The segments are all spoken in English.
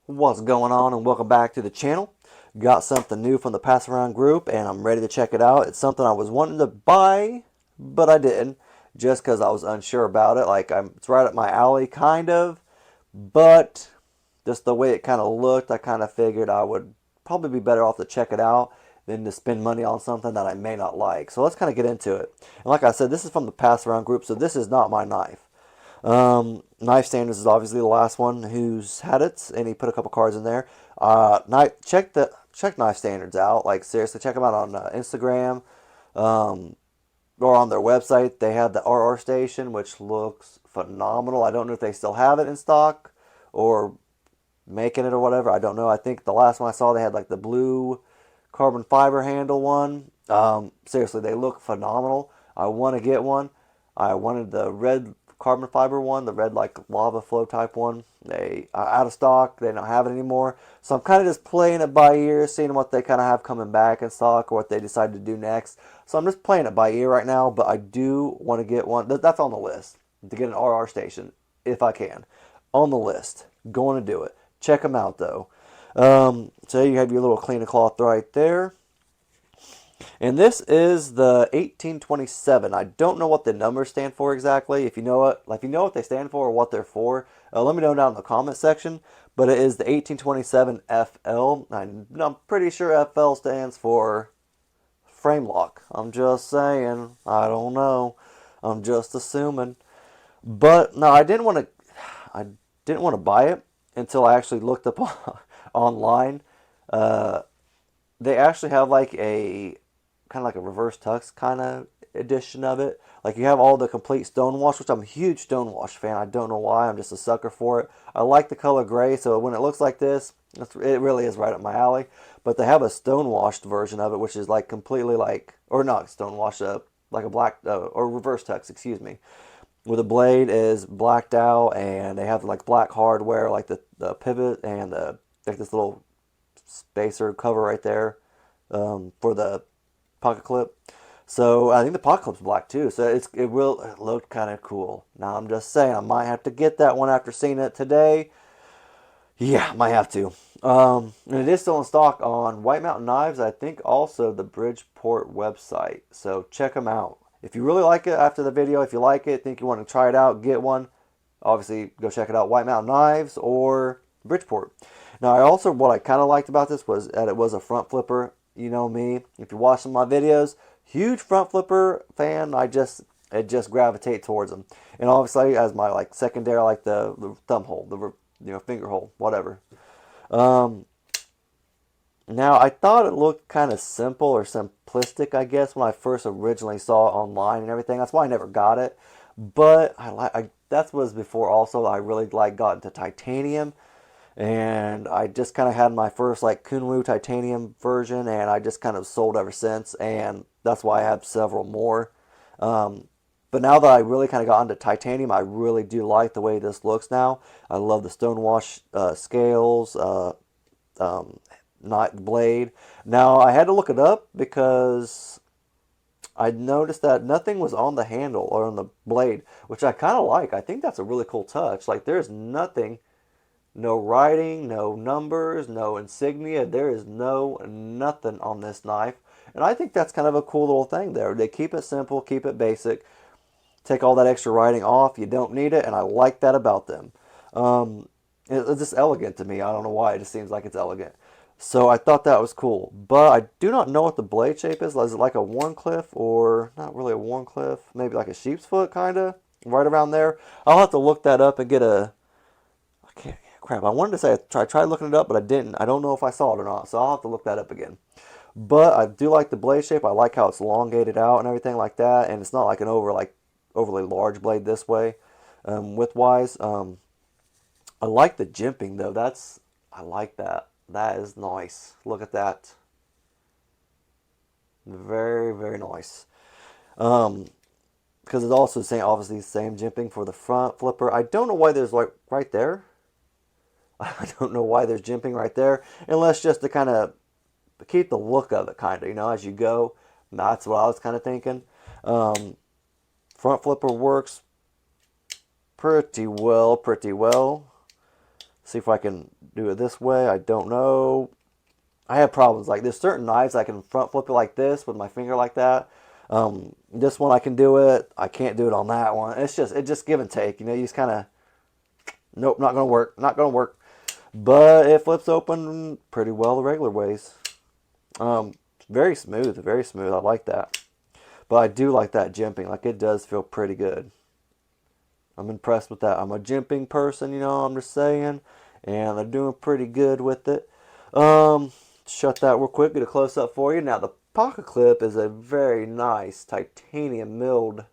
What's going on, and welcome back to the channel. Got something new from the pass around group and I'm ready to check it out. It's something I was wanting to buy, but I didn't, just because I was unsure about it. It's right up my alley kind of, but just the way it kind of looked, I kind of figured I would probably be better off to check it out than to spend money on something that I may not like. So let's kind of get into it. And like I said, this is from the pass around group, so this is not my knife. Knife Standards is obviously the last one who's had it, and he put a couple cards in there. Check Knife Standards out. Like seriously, check them out on Instagram, um, or on their website. They have the RR station, which looks phenomenal. I don't know if they still have it in stock or making it or whatever. I don't know. I think the last one I saw, they had like the blue carbon fiber handle one. Seriously, they look phenomenal. I want to get one. I wanted the red carbon fiber one, the red like lava flow type one. They are out of stock. They don't have it anymore. So I'm kind of just playing it by ear, seeing what they kind of have coming back in stock or what they decide to do next. So I'm just playing it by ear right now, but I do want to get one. That's on the list to get an RR station if I can. On the list. Going to do it. Check them out though. So you have your little cleaner cloth right there. And this is the 1827. I don't know what the numbers stand for exactly. If you know it, like if you know what they stand for or what they're for, let me know down in the comment section. But it is the 1827 FL. I'm pretty sure FL stands for frame lock. I'm just saying. I don't know. I'm just assuming. But no, I didn't want to buy it until I actually looked up online. Uh, they actually have like a kind of like a reverse tux kind of edition of it. Like you have all the complete stonewash, which I'm a huge stonewash fan. I don't know why. I'm just a sucker for it. I like the color gray, so when it looks like this, it really is right up my alley. But they have a stonewashed version of it, which is like completely like, or not stonewashed, like a black or reverse tux, excuse me, where the blade is blacked out and they have like black hardware, like the pivot and like this little spacer cover right there for the pocket clip. So I think the pocket clip's black too. So it will look kind of cool. Now I'm just saying I might have to get that one after seeing it today. Yeah, might have to. And it is still in stock on White Mountain Knives. I think also the Bridgeport website. So check them out. If you really like it after the video, if you like it, think you want to try it out, get one. Obviously, go check it out. White Mountain Knives or Bridgeport. Now, what I kind of liked about this was that it was a front flipper. You know me. If you watch some of my videos, huge front flipper fan. It just gravitate towards them. And obviously, as my like secondary, I like the thumb hole, the finger hole, whatever. Um, Now, I thought it looked kind of simple or simplistic, I guess, when I first originally saw it online and everything. That's why I never got it. But that was before also I really like got into titanium, and I just kind of had my first like Kunwu titanium version, and I just kind of sold ever since, and that's why I have several more. But now that I really kind of got into titanium, I really do like the way this looks now. I love the stonewash scales, um, not blade. Now I had to look it up because I noticed that nothing was on the handle or on the blade, which I kind of like. I think that's a really cool touch. Like there's nothing, no writing, no numbers, no insignia. There is nothing on this knife. And I think that's kind of a cool little thing there. They keep it simple, keep it basic, take all that extra writing off. You don't need it, and I like that about them. Um, it's just elegant to me. I don't know why. It just seems like it's elegant. So I thought that was cool. But I do not know what the blade shape is. Is it like a Warncliffe or not really a Warncliffe? Maybe like a sheep's foot, kind of? Right around there. I'll have to look that up and get a... I can't, crap, I wanted to say I tried looking it up, but I didn't. I don't know if I saw it or not. So I'll have to look that up again. But I do like the blade shape. I like how it's elongated out and everything like that. And it's not like an overly large blade this way, width-wise. I like the jimping though. I like that. That is nice. Look at that. Very, very nice. Um, because it's also obviously the same jimping for the front flipper. I don't know why there's like right there. I don't know why there's jimping right there, unless just to kind of keep the look of it, kind of, as you go. That's what I was kind of thinking. Um, Front flipper works pretty well, pretty well. See if I can do it this way. I don't know. I have problems. Like there's certain knives I can front flip it like this with my finger like that. This one I can do it. I can't do it on that one. It just give and take. You know, you just kind of, nope, not gonna work. Not gonna work. But it flips open pretty well the regular ways. Very smooth, very smooth. I like that. But I do like that jimping. Like it does feel pretty good. I'm impressed with that. I'm a jimping person, you know, I'm just saying. And they're doing pretty good with it. Shut that real quick, get a close up for you. Now the pocket clip is a very nice titanium milled.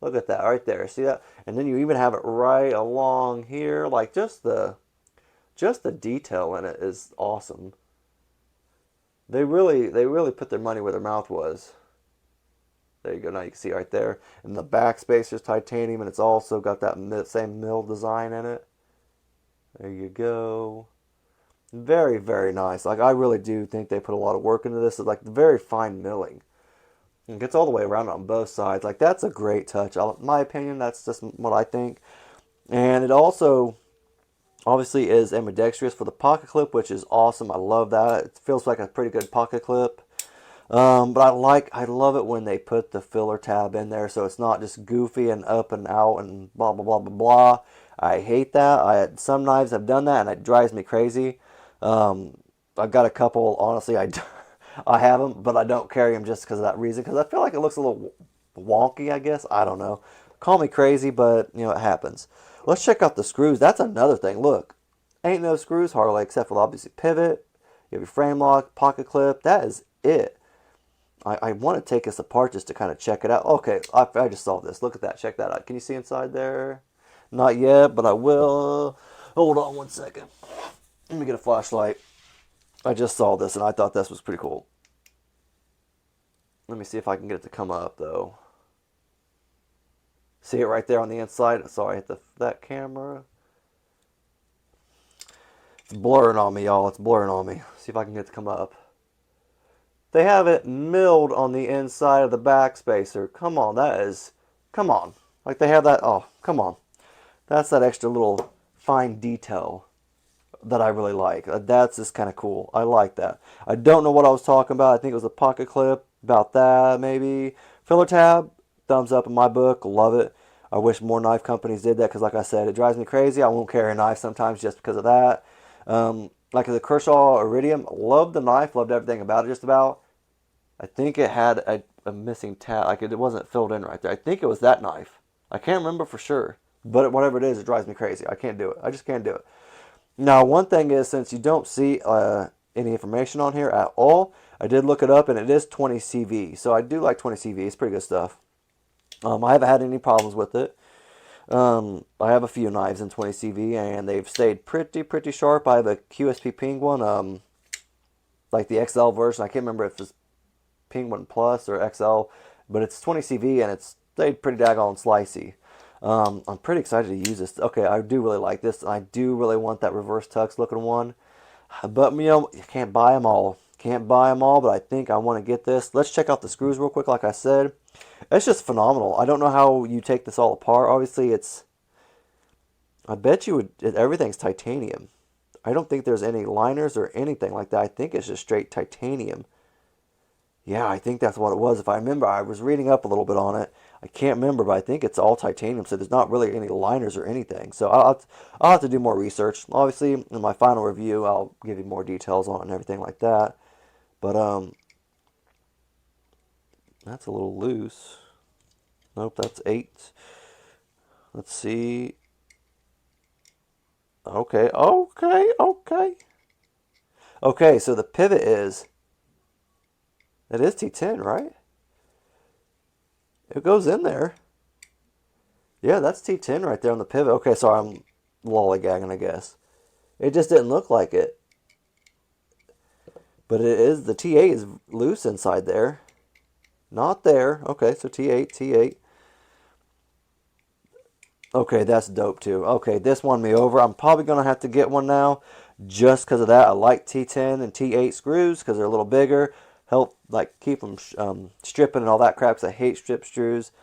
Look at that right there. See that? And then you even have it right along here. Like just the detail in it is awesome. They really put their money where their mouth was. There you go. Now you can see right there. And the backspacer is titanium, and it's also got that same mill design in it. There you go. Very, very nice. Like, I really do think they put a lot of work into this. It's like very fine milling. It gets all the way around on both sides. Like, that's a great touch. In my opinion, that's just what I think. And it also obviously is ambidextrous for the pocket clip, which is awesome. I love that. It feels like a pretty good pocket clip. But I love it when they put the filler tab in there, so it's not just goofy and up and out and blah blah blah blah blah. I hate that. Some knives have done that, and it drives me crazy. I've got a couple. Honestly, I have them, but I don't carry them just because of that reason. Because I feel like it looks a little wonky. I guess I don't know. Call me crazy, but you know it happens. Let's check out the screws. That's another thing. Look, ain't no screws hardly except for obviously pivot. You have your frame lock, pocket clip. That is it. I want to take this apart just to kind of check it out. Okay, I just saw this. Look at that. Check that out. Can you see inside there? Not yet, but I will. Hold on one second. Let me get a flashlight. I just saw this, and I thought this was pretty cool. Let me see if I can get it to come up, though. See it right there on the inside? Sorry, I hit that camera. It's blurring on me, y'all. It's blurring on me. See if I can get it to come up. They have it milled on the inside of the backspacer. Come on, come on. Like they have that, oh, come on. That's that extra little fine detail that I really like. That's just kind of cool. I like that. I don't know what I was talking about. I think it was a pocket clip, about that maybe. Filler tab, thumbs up in my book, love it. I wish more knife companies did that because like I said, it drives me crazy. I won't carry a knife sometimes just because of that. Like the Kershaw Iridium, loved the knife, loved everything about it just about. I think it had a missing tab, like it wasn't filled in right there. I think it was that knife. I can't remember for sure, but whatever it is, it drives me crazy. I can't do it. I just can't do it. Now, one thing is, since you don't see any information on here at all, I did look it up, and it is 20 CV. So I do like 20 CV. It's pretty good stuff. I haven't had any problems with it. I have a few knives in 20 CV, and they've stayed pretty sharp. I have a QSP Penguin, like the XL version. I can't remember if it's Penguin Plus or XL, but it's 20 CV, and it's stayed pretty daggone slicey. I'm pretty excited to use this. Okay, I do really like this. I do really want that reverse tux looking one. But, you know, you can't buy them all. Can't buy them all, but I think I want to get this. Let's check out the screws real quick, like I said. It's just phenomenal. I don't know how you take this all apart. Obviously, I bet you everything's titanium. I don't think there's any liners or anything like that. I think it's just straight titanium. Yeah, I think that's what it was. If I remember, I was reading up a little bit on it. I can't remember, but I think it's all titanium, so there's not really any liners or anything. So I'll have to do more research. Obviously, in my final review, I'll give you more details on it and everything like that. But that's a little loose. Nope, that's 8. Let's see. Okay. Okay, so the pivot it is T10, right? It goes in there. Yeah, that's T10 right there on the pivot. Okay, sorry, I'm lollygagging, I guess. It just didn't look like it. But it is, the T8 is loose inside there. Not there. Okay, so T8. Okay, that's dope too. Okay, this won me over. I'm probably going to have to get one now just because of that. I like T10 and T8 screws because they're a little bigger. Help like keep them stripping and all that crap because I hate stripped screws.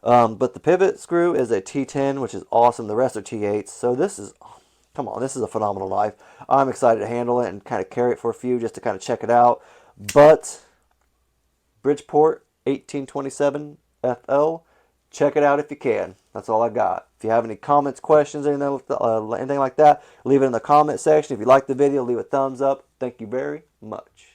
But the pivot screw is a T10, which is awesome. The rest are T8s. So this is, come on, this is a phenomenal knife. I'm excited to handle it and kind of carry it for a few just to kind of check it out. But Bridgeport 1827 FL, check it out if you can. That's all I got. If you have any comments, questions, anything like that, leave it in the comment section. If you like the video, leave a thumbs up. Thank you very much.